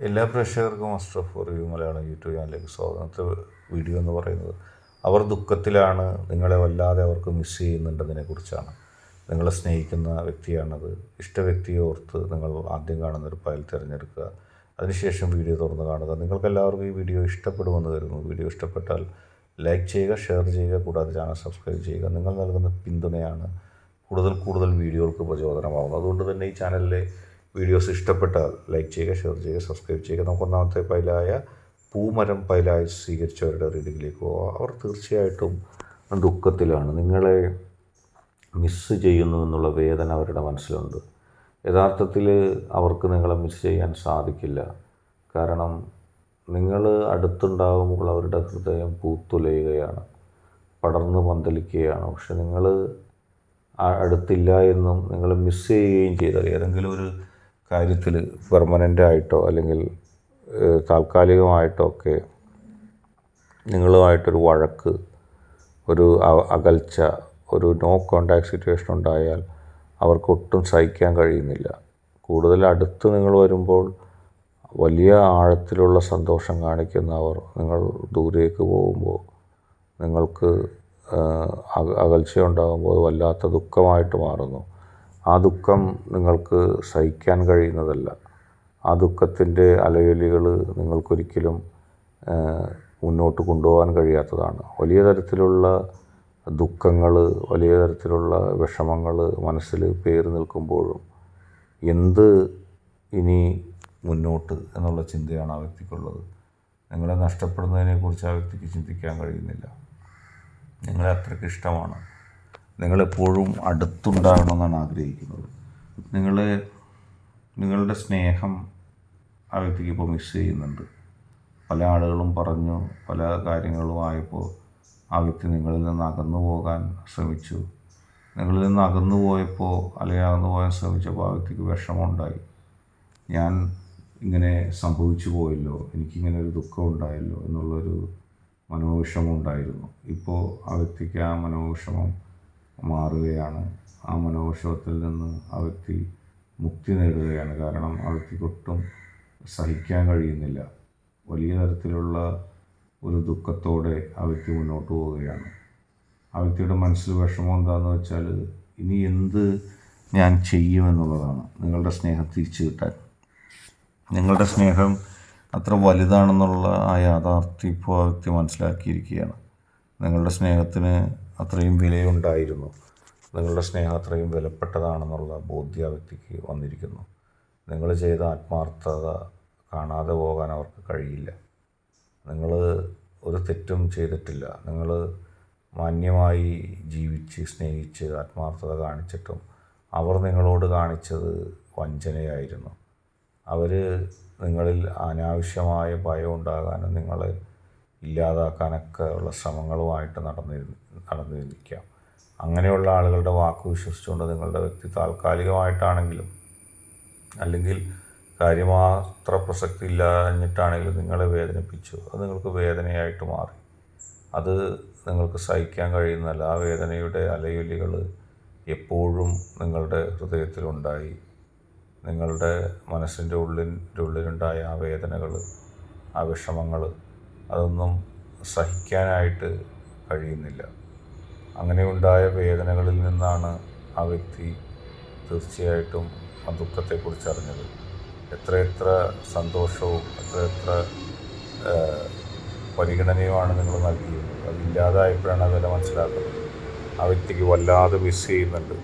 എല്ലാ പ്രേക്ഷകർക്കും Ashraf review Malayalam YouTube ചാനലിലേക്ക് സ്വാഗതം. ഇന്നത്തെ വീഡിയോ എന്ന് പറയുന്നത് അവർ ദുഃഖത്തിലാണ്, നിങ്ങളെ വല്ലാതെ അവർക്ക് മിസ് ചെയ്യുന്നുണ്ടതിനെക്കുറിച്ചാണ്. നിങ്ങളെ സ്നേഹിക്കുന്ന വ്യക്തിയാണത്. ഇഷ്ട വ്യക്തിയെ ഓർത്ത് നിങ്ങൾ ആദ്യം കാണുന്നൊരു ഫയൽ തിരഞ്ഞെടുക്കുക. അതിനുശേഷം വീഡിയോ തുറന്ന് കാണുക. നിങ്ങൾക്കെല്ലാവർക്കും ഈ വീഡിയോ ഇഷ്ടപ്പെടുമെന്ന് കരുതുന്നു. വീഡിയോ ഇഷ്ടപ്പെട്ടാൽ ലൈക്ക് ചെയ്യുക, ഷെയർ ചെയ്യുക, കൂടാതെ ചാനൽ സബ്സ്ക്രൈബ് ചെയ്യുക. നിങ്ങൾ നൽകുന്ന പിന്തുണയാണ് കൂടുതൽ വീഡിയോകൾക്ക് പ്രചോദനമാകുന്നത്. അതുകൊണ്ട് തന്നെ ഈ ചാനലിലെ വീഡിയോസ് ഇഷ്ടപ്പെട്ടാൽ ലൈക്ക് ചെയ്യുക, ഷെയർ ചെയ്യുക, സബ്സ്ക്രൈബ് ചെയ്യുക. നമുക്ക് ഒന്നാമത്തെ ഫയലായ പൂമരം ഫയലായി സ്വീകരിച്ചവരുടെ റീഡിങ്ങിലേക്ക് പോകാം. അവർ തീർച്ചയായിട്ടും ദുഃഖത്തിലാണ്. നിങ്ങളെ മിസ്സ് ചെയ്യുന്നു എന്നുള്ള വേദന അവരുടെ മനസ്സിലുണ്ട്. യഥാർത്ഥത്തിൽ അവർക്ക് നിങ്ങളെ മിസ് ചെയ്യാൻ സാധിക്കില്ല. കാരണം നിങ്ങൾ അടുത്തുണ്ടാകുമ്പോൾ അവരുടെ ഹൃദയം പൂത്തുലയുകയാണ്, പടർന്ന് പന്തലിക്കുകയാണ്. പക്ഷെ നിങ്ങൾ അടുത്തില്ല എന്നും നിങ്ങൾ മിസ് ചെയ്യുകയും ചെയ്താൽ ഏതെങ്കിലും ഒരു കാര്യത്തിൽ പെർമനൻ്റായിട്ടോ അല്ലെങ്കിൽ താൽക്കാലികമായിട്ടോ ഒക്കെ നിങ്ങളുമായിട്ടൊരു വഴക്ക്, ഒരു അകൽച്ച, ഒരു നോ കോണ്ടാക്ട് സിറ്റുവേഷൻ ഉണ്ടായാൽ അവർക്കൊട്ടും സഹിക്കാൻ കഴിയുന്നില്ല. കൂടുതൽ അടുത്ത് നിങ്ങൾ വരുമ്പോൾ വലിയ ആഴത്തിലുള്ള സന്തോഷം കാണിക്കുന്നവർ നിങ്ങൾ ദൂരേക്ക് പോകുമ്പോൾ നിങ്ങൾക്ക് അകൽച്ചയുണ്ടാകുമ്പോൾ വല്ലാത്ത ദുഃഖമായിട്ട് മാറുന്നു. ആ ദുഃഖം നിങ്ങൾക്ക് സഹിക്കാൻ കഴിയുന്നതല്ല. ആ ദുഃഖത്തിൻ്റെ അലയൊലികൾ നിങ്ങൾക്കൊരിക്കലും മുന്നോട്ട് കൊണ്ടുപോകാൻ കഴിയാത്തതാണ്. വലിയ തരത്തിലുള്ള ദുഃഖങ്ങൾ, വലിയ തരത്തിലുള്ള വിഷമങ്ങൾ മനസ്സിൽ പേറി നിൽക്കുമ്പോഴും എന്ത് ഇനി മുന്നോട്ട് എന്നുള്ള ചിന്തയാണ് ആ വ്യക്തിക്കുള്ളത്. നിങ്ങളെ നഷ്ടപ്പെടുന്നതിനെക്കുറിച്ച് ആ വ്യക്തിക്ക് ചിന്തിക്കാൻ കഴിയുന്നില്ല. നിങ്ങളെ അത്രയ്ക്ക് ഇഷ്ടമാണ്. നിങ്ങളെപ്പോഴും അടുത്തുണ്ടാകണമെന്നാണ് ആഗ്രഹിക്കുന്നത്. നിങ്ങളുടെ സ്നേഹം ആ വ്യക്തിക്ക് ഇപ്പോൾ മിസ് ചെയ്യുന്നുണ്ട്. പല ആളുകളും പറഞ്ഞു, പല കാര്യങ്ങളുമായപ്പോൾ ആ വ്യക്തി നിങ്ങളിൽ നിന്ന് അകന്നു പോകാൻ ശ്രമിച്ചു. നിങ്ങളിൽ നിന്ന് അകന്നു പോയപ്പോൾ അല്ലെങ്കിൽ അകന്നു പോകാൻ ശ്രമിച്ചപ്പോൾ ആ വ്യക്തിക്ക് വിഷമമുണ്ടായി. ഞാൻ ഇങ്ങനെ സംഭവിച്ചു പോയല്ലോ, എനിക്കിങ്ങനെ ഒരു ദുഃഖം ഉണ്ടായല്ലോ എന്നുള്ളൊരു മനോവിഷമം ഉണ്ടായിരുന്നു. ഇപ്പോൾ ആ വ്യക്തിക്ക് ആ മനോവിഷമം മാറുകയാണ്. ആ മനോവിഷമത്തിൽ നിന്ന് ആ വ്യക്തി മുക്തി നേടുകയാണ്. കാരണം ആ വ്യക്തിക്കൊട്ടും സഹിക്കാൻ കഴിയുന്നില്ല. വലിയ തരത്തിലുള്ള ഒരു ദുഃഖത്തോടെ ആ വ്യക്തി മുന്നോട്ട് പോവുകയാണ്. ആ വ്യക്തിയുടെ മനസ്സിൽ വിഷമം എന്താണെന്ന് വെച്ചാൽ ഇനി എന്ത് ഞാൻ ചെയ്യുമെന്നുള്ളതാണ്. നിങ്ങളുടെ സ്നേഹം തിരിച്ചു കിട്ടാൻ, നിങ്ങളുടെ സ്നേഹം അത്ര വലുതാണെന്നുള്ള ആ യാഥാർത്ഥ്യം ഇപ്പോൾ ആ വ്യക്തി മനസ്സിലാക്കിയിരിക്കുകയാണ്. നിങ്ങളുടെ സ്നേഹത്തിന് അത്രയും വിലയുണ്ടായിരുന്നു, നിങ്ങളുടെ സ്നേഹം അത്രയും വിലപ്പെട്ടതാണെന്നുള്ള ബോധ്യം ആ വ്യക്തിക്ക് വന്നിരിക്കുന്നു. നിങ്ങൾ ചെയ്ത ആത്മാർത്ഥത കാണാതെ പോകാൻ അവർക്ക് കഴിയില്ല. നിങ്ങൾ ഒരു തെറ്റും ചെയ്തിട്ടില്ല. നിങ്ങൾ മാന്യമായി ജീവിച്ച് സ്നേഹിച്ച് ആത്മാർത്ഥത കാണിച്ചിട്ടും അവർ നിങ്ങളോട് കാണിച്ചത് വഞ്ചനയായിരുന്നു. അവർ നിങ്ങളിൽ അനാവശ്യമായ ഭയം ഉണ്ടാകാനും നിങ്ങളെ ഇല്ലാതാക്കാനൊക്കെ ഉള്ള ശ്രമങ്ങളുമായിട്ട് നടന്നിരിക്കാം. അങ്ങനെയുള്ള ആളുകളുടെ വാക്ക് വിശ്വസിച്ചുകൊണ്ട് നിങ്ങളുടെ വ്യക്തി താൽക്കാലികമായിട്ടാണെങ്കിലും അല്ലെങ്കിൽ കാര്യമാത്ര പ്രസക്തി ഇല്ലാഞ്ഞിട്ടാണെങ്കിലും നിങ്ങളെ വേദനിപ്പിച്ചു. അത് നിങ്ങൾക്ക് വേദനയായിട്ട് മാറി. അത് നിങ്ങൾക്ക് സഹിക്കാൻ കഴിയുന്നതല്ല. ആ വേദനയുടെ അലയൊലികൾ എപ്പോഴും നിങ്ങളുടെ ഹൃദയത്തിലുണ്ടായി. നിങ്ങളുടെ മനസ്സിൻ്റെ ഉള്ളിലുണ്ടായ ആ വേദനകൾ, ആ വിഷമങ്ങൾ, അതൊന്നും സഹിക്കാനായിട്ട് കഴിയുന്നില്ല. അങ്ങനെയുണ്ടായ വേദനകളിൽ നിന്നാണ് ആ വ്യക്തി തീർച്ചയായിട്ടും ആ ദുഃഖത്തെക്കുറിച്ച് അറിഞ്ഞത്. എത്രയെത്ര സന്തോഷവും എത്രയെത്ര പരിഗണനയുമാണ് നിങ്ങൾ നൽകിയത്. അതില്ലാതായപ്പോഴാണ് അതെല്ലാം മനസ്സിലാക്കുന്നത്. ആ വ്യക്തിക്ക് വല്ലാതെ മിസ് ചെയ്യുന്നുണ്ട്.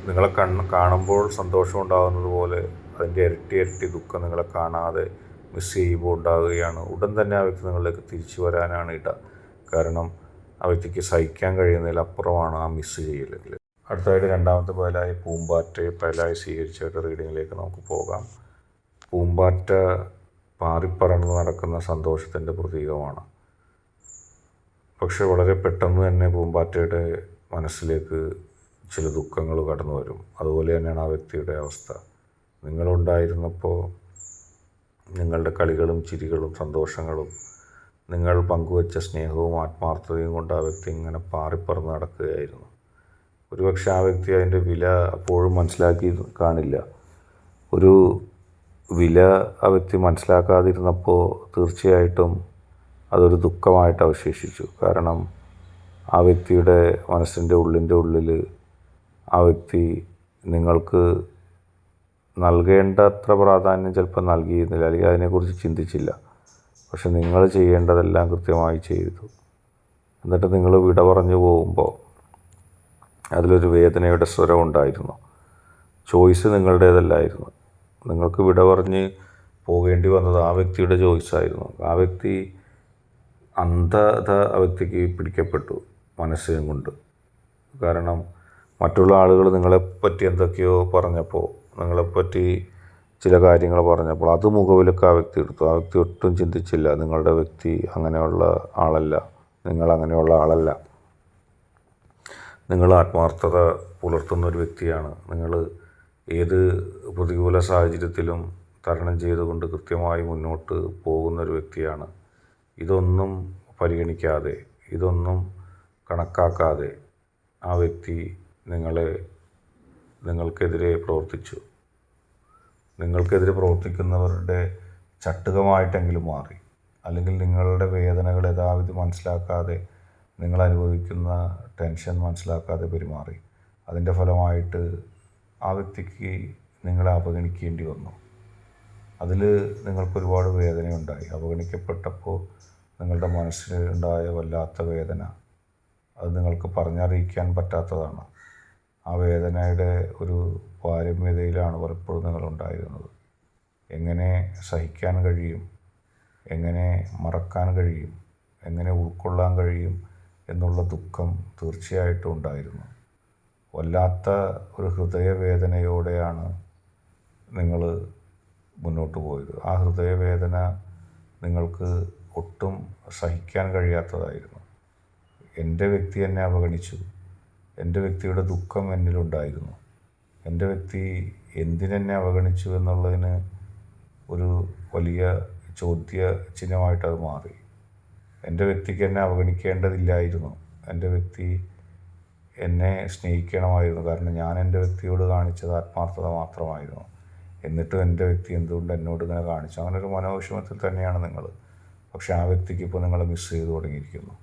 നിങ്ങളെ കാണുമ്പോൾ സന്തോഷം ഉണ്ടാകുന്നത് പോലെ അതിൻ്റെ ഇരട്ടി ദുഃഖം നിങ്ങളെ കാണാതെ മിസ് ചെയ്യുമ്പോൾ ഉണ്ടാകുകയാണ്. ഉടൻ തന്നെ ആ വ്യക്തി നിങ്ങളിലേക്ക് തിരിച്ചു വരാനാണ് കാരണം ആ വ്യക്തിക്ക് സഹിക്കാൻ കഴിയുന്നതിലപ്പുറമാണ് ആ മിസ് ചെയ്യൽ. അടുത്തതായിട്ട് രണ്ടാമത്തെ ഫയലായ പൂമ്പാറ്റയെ ഫയലായി സ്വീകരിച്ചവരുടെ റീഡിങ്ങിലേക്ക് നമുക്ക് പോകാം. പൂമ്പാറ്റ പാറിപ്പറന്ന് നടക്കുന്ന സന്തോഷത്തിൻ്റെ പ്രതീകമാണ്. പക്ഷെ വളരെ പെട്ടെന്ന് തന്നെ പൂമ്പാറ്റയുടെ മനസ്സിലേക്ക് ചില ദുഃഖങ്ങൾ കടന്നു വരും. അതുപോലെ തന്നെയാണ് ആ വ്യക്തിയുടെ അവസ്ഥ. നിങ്ങളുണ്ടായിരുന്നപ്പോൾ നിങ്ങളുടെ കളികളും ചിരികളും സന്തോഷങ്ങളും നിങ്ങൾ പങ്കുവച്ച സ്നേഹവും ആത്മാർത്ഥതയും കൊണ്ട് ആ വ്യക്തി ഇങ്ങനെ പാറിപ്പറന്ന് നടക്കുകയായിരുന്നു. ഒരുപക്ഷെ ആ വ്യക്തി അതിൻ്റെ വില അപ്പോഴും മനസ്സിലാക്കി കാണില്ല. ഒരു വില ആ വ്യക്തി മനസ്സിലാക്കാതിരുന്നപ്പോൾ തീർച്ചയായിട്ടും അതൊരു ദുഃഖമായിട്ട് അവശേഷിച്ചു. കാരണം ആ വ്യക്തിയുടെ മനസ്സിൻ്റെ ഉള്ളിൽ ആ വ്യക്തി നിങ്ങൾക്ക് നൽകേണ്ടത്ര പ്രാധാന്യം ചിലപ്പോൾ നൽകിയിരുന്നില്ല, അല്ലെങ്കിൽ അതിനെക്കുറിച്ച് ചിന്തിച്ചില്ല. പക്ഷെ നിങ്ങൾ ചെയ്യേണ്ടതെല്ലാം കൃത്യമായി ചെയ്തു. എന്നിട്ട് നിങ്ങൾ വിട പറഞ്ഞു പോകുമ്പോൾ അതിലൊരു വേദനയുടെ സ്വരം ഉണ്ടായിരുന്നു. ചോയ്സ് നിങ്ങളുടേതല്ലായിരുന്നു. നിങ്ങൾക്ക് വിട പറഞ്ഞ് പോകേണ്ടി വന്നത് ആ വ്യക്തിയുടെ ചോയ്സായിരുന്നു. ആ വ്യക്തി അന്ധത ആ വ്യക്തിക്ക് പിടിക്കപ്പെട്ടു മനസ്സിനും കൊണ്ട്. കാരണം മറ്റുള്ള ആളുകൾ നിങ്ങളെപ്പറ്റി എന്തൊക്കെയോ പറഞ്ഞപ്പോൾ, നിങ്ങളെപ്പറ്റി ചില കാര്യങ്ങൾ പറഞ്ഞപ്പോൾ അത് മുഖവിലക്ക് ആ വ്യക്തി എടുത്തു. ആ വ്യക്തി ഒട്ടും ചിന്തിച്ചില്ല നിങ്ങളുടെ വ്യക്തി അങ്ങനെയുള്ള ആളല്ല, നിങ്ങളങ്ങനെയുള്ള ആളല്ല. നിങ്ങൾ ആത്മാർത്ഥത പുലർത്തുന്ന ഒരു വ്യക്തിയാണ്. നിങ്ങൾ ഏത് പ്രതികൂല സാഹചര്യത്തിലും തരണം ചെയ്തുകൊണ്ട് കൃത്യമായി മുന്നോട്ട് പോകുന്നൊരു വ്യക്തിയാണ്. ഇതൊന്നും പരിഗണിക്കാതെ, ഇതൊന്നും കണക്കാക്കാതെ ആ വ്യക്തി നിങ്ങൾക്കെതിരെ പ്രവർത്തിച്ചു. നിങ്ങൾക്കെതിരെ പ്രവർത്തിക്കുന്നവരുടെ ചട്ടുകമായിട്ടെങ്കിലും മാറി. അല്ലെങ്കിൽ നിങ്ങളുടെ വേദനകൾ യഥാവിധി മനസ്സിലാക്കാതെ, നിങ്ങൾ അനുഭവിക്കുന്ന ടെൻഷൻ മനസ്സിലാക്കാതെ പെരുമാറി. അതിൻ്റെ ഫലമായിട്ട് ആ വ്യക്തിക്ക് നിങ്ങളെ അവഗണിക്കേണ്ടി വന്നു. അതിൽ നിങ്ങൾക്കൊരുപാട് വേദനയുണ്ടായി. അവഗണിക്കപ്പെട്ടപ്പോൾ നിങ്ങളുടെ മനസ്സിലുണ്ടായ വല്ലാത്ത വേദന അത് നിങ്ങൾക്ക് പറഞ്ഞറിയിക്കാൻ പറ്റാത്തതാണ്. ആ വേദനയുടെ ഒരു പാരമ്യതയിലാണ് പലപ്പോഴും നിങ്ങളുണ്ടായിരുന്നത്. എങ്ങനെ സഹിക്കാൻ കഴിയും, എങ്ങനെ മറക്കാൻ കഴിയും, എങ്ങനെ ഉൾക്കൊള്ളാൻ കഴിയും എന്നുള്ള ദുഃഖം തീർച്ചയായിട്ടും ഉണ്ടായിരുന്നു. വല്ലാത്ത ഒരു ഹൃദയവേദനയോടെയാണ് നിങ്ങൾ മുന്നോട്ട് പോയത്. ആ ഹൃദയവേദന നിങ്ങൾക്ക് ഒട്ടും സഹിക്കാൻ കഴിയാത്തതായിരുന്നു. എൻ്റെ വ്യക്തി എന്നെ അവഗണിച്ചു, എൻ്റെ വ്യക്തിയുടെ ദുഃഖം എന്നിലുണ്ടായിരുന്നു, എൻ്റെ വ്യക്തി എന്തിനെന്നെ അവഗണിച്ചു എന്നുള്ളതിന് ഒരു വലിയ ചോദ്യ ചിഹ്നമായിട്ടത് മാറി. എൻ്റെ വ്യക്തിക്ക് എന്നെ അവഗണിക്കേണ്ടതില്ലായിരുന്നു. എൻ്റെ വ്യക്തി എന്നെ സ്നേഹിക്കണമായിരുന്നു. കാരണം ഞാൻ എൻ്റെ വ്യക്തിയോട് കാണിച്ചത് ആത്മാർത്ഥത മാത്രമായിരുന്നു. എന്നിട്ടും എൻ്റെ വ്യക്തി എന്തുകൊണ്ട് എന്നോട് ഇങ്ങനെ കാണിച്ചു? അങ്ങനെ ഒരു മനോവിഷമത്തിൽ തന്നെയാണ് നിങ്ങൾ. പക്ഷെ ആ വ്യക്തിക്ക് ഇപ്പോൾ നിങ്ങളെ മിസ് ചെയ്ത് തുടങ്ങിയിരിക്കുന്നു.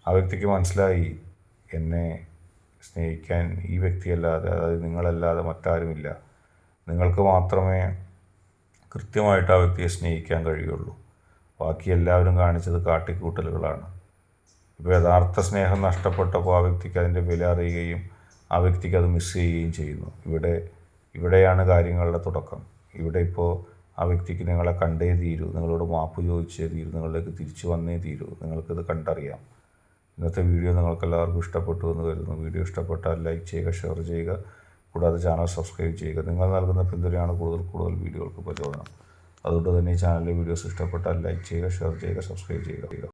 ആ വ്യക്തിക്ക് മനസ്സിലായി എന്നെ സ്നേഹിക്കാൻ ഈ വ്യക്തിയല്ലാതെ, അതായത് നിങ്ങളല്ലാതെ മറ്റാരുമില്ല. നിങ്ങൾക്ക് മാത്രമേ കൃത്യമായിട്ട് ആ വ്യക്തിയെ സ്നേഹിക്കാൻ കഴിയുള്ളൂ. ബാക്കി എല്ലാവരും കാണിച്ചത് കാട്ടിക്കൂട്ടലുകളാണ്. ഇപ്പോൾ യഥാർത്ഥ സ്നേഹം നഷ്ടപ്പെട്ടപ്പോൾ ആ വ്യക്തിക്ക് അതിൻ്റെ വില അറിയുകയും ആ വ്യക്തിക്ക് അത് മിസ് ചെയ്യുകയും ചെയ്യുന്നു. ഇവിടെയാണ് കാര്യങ്ങളുടെ തുടക്കം. ഇവിടെ ഇപ്പോൾ ആ വ്യക്തിക്ക് നിങ്ങളെ കണ്ടേ തീരൂ, നിങ്ങളോട് മാപ്പ് ചോദിച്ചേ തീരൂ, നിങ്ങളിലേക്ക് തിരിച്ചു വന്നേ തീരൂ. നിങ്ങൾക്കിത് കണ്ടറിയാം. ഇന്നത്തെ വീഡിയോ നിങ്ങൾക്കെല്ലാവർക്കും ഇഷ്ടപ്പെട്ടു എന്ന് കരുതുന്നു. വീഡിയോ ഇഷ്ടപ്പെട്ടാൽ ലൈക്ക് ചെയ്യുക, ഷെയർ ചെയ്യുക, കൂടാതെ ചാനൽ സബ്സ്ക്രൈബ് ചെയ്യുക. നിങ്ങൾ നൽകുന്ന പിന്തുണയാണ് കൂടുതൽ വീഡിയോകൾക്ക് പ്രചോദനം. അതുകൊണ്ട് തന്നെ ഈ ചാനലിലെ വീഡിയോസ് ഇഷ്ടപ്പെട്ടാൽ ലൈക്ക് ചെയ്യുക, ഷെയർ ചെയ്യുക, സബ്സ്ക്രൈബ് ചെയ്യുക.